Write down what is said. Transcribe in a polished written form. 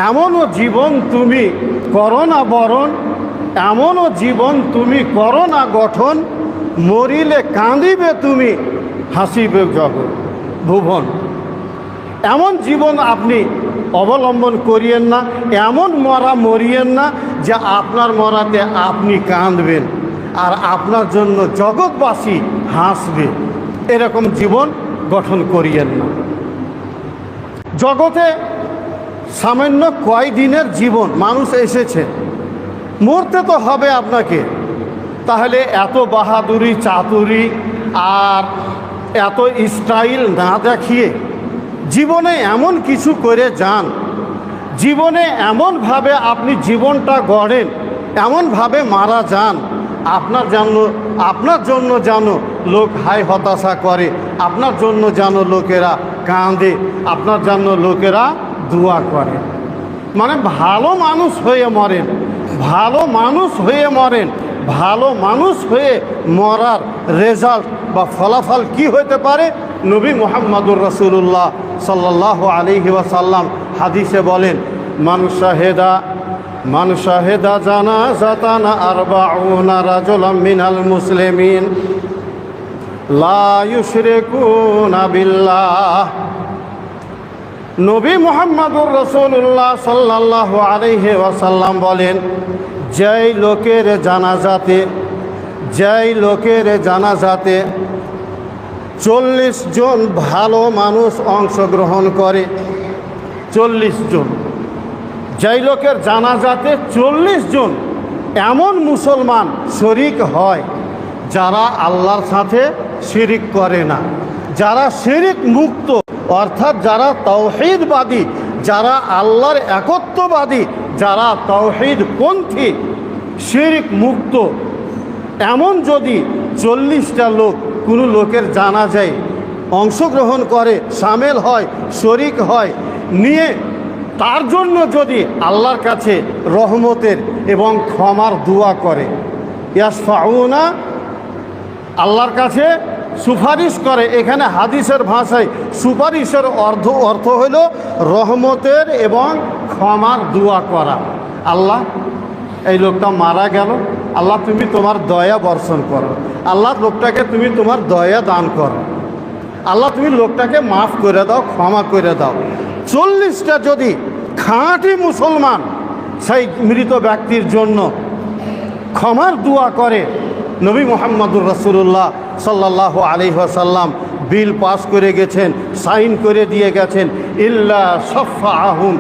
এমনও জীবন তুমি করো না বরণ, এমনও জীবন তুমি করো না গঠন, মরিলে কাঁদিবে তুমি, হাসিবে জগৎ ভুবন। এমন জীবন আপনি অবলম্বন করিয়েন না, এমন মরা মরিয়েন না যে আপনার মরাতে আপনি কাঁদবেন আর আপনার জন্য জগৎবাসী হাসবে। এরকম জীবন গঠন করিয়েন না। জগতে সামান্য কয়দিনের জীবন, মানুষ এসেছে, মরতে তো হবে আপনাকে। তাহলে এত বাহাদুরি চাতুরি আর এত স্টাইল না দেখিয়ে জীবনে এমন কিছু করে যান, জীবনে এমনভাবে আপনি জীবনটা গড়েন, এমনভাবে মারা যান আপনার জন্য যেন লোক হাই হতাশা করে, আপনার জন্য যেন লোকেরা কাঁদে, আপনার জন্য লোকেরা দোয়া করে। মানে ভালো মানুষ হয়ে মরেন, ভালো মানুষ হয়ে মরেন। ভালো মানুষ হয়ে মরার রেজাল্ট বা ফলাফল কি হতে পারে? নবী মুহাম্মদুর রাসূলুল্লাহ সাল্লাল্লাহু আলাইহি ওয়াসাল্লাম হাদিসে বলেন, মান শাহেদা জানাজাতান আরবাউনা রাজুলাম মিনাল মুসলিমিন লা ইউশরিকুনা বিল্লাহ। নবী মুহাম্মদুর রাসূলুল্লাহ সাল্লাল্লাহু আলাইহি ওয়াসাল্লাম বলেন, যেই লোকের জানাজাতে 40 জন ভালো মানুষ অংশগ্রহণ করে, 40 জন, যেই লোকের জানাজাতে 40 জন এমন মুসলমান শরিক হয় যারা আল্লাহর সাথে শিরিক করে না, যারা শিরিক মুক্ত, অর্থাৎ যারা তাওহীদবাদী, যারা আল্লাহর একত্ববাদী, যারা তাওহীদপন্থী, শিরিক মুক্ত, এমন যদি 40টা লোক কোনো লোকের জানাজায় অংশগ্রহণ করে, শামেল হয়, শরিক হয়, নিয়ে তার জন্য যদি আল্লাহর কাছে রহমতের এবং ক্ষমার দোয়া করে, ইয়াশফাউনা, আল্লাহর কাছে সুপারিশ করে। এখানে হাদিসের ভাষায় সুপারিশের অর্থ হলো রহমতের এবং ক্ষমার দোয়া করা। আল্লাহ, এই লোকটা মারা গেল, আল্লাহ তুমি তোমার দয়া বর্ষণ করো, আল্লাহ লোকটাকে তুমি তোমার দয়া দান করো, আল্লাহ তুমি লোকটাকে মাফ করে দাও, ক্ষমা করে দাও। 40টা যদি খাঁটি মুসলমান সেই মৃত ব্যক্তির জন্য ক্ষমার দোয়া করে, নবী মুহাম্মদুর রাসূলুল্লাহ সাল্লাল্লাহু আলাইহি ওয়াসাল্লাম বিল পাস করে গেছেন, সাইন করে দিয়ে গেছেন, ইল্লা শাফাআহুম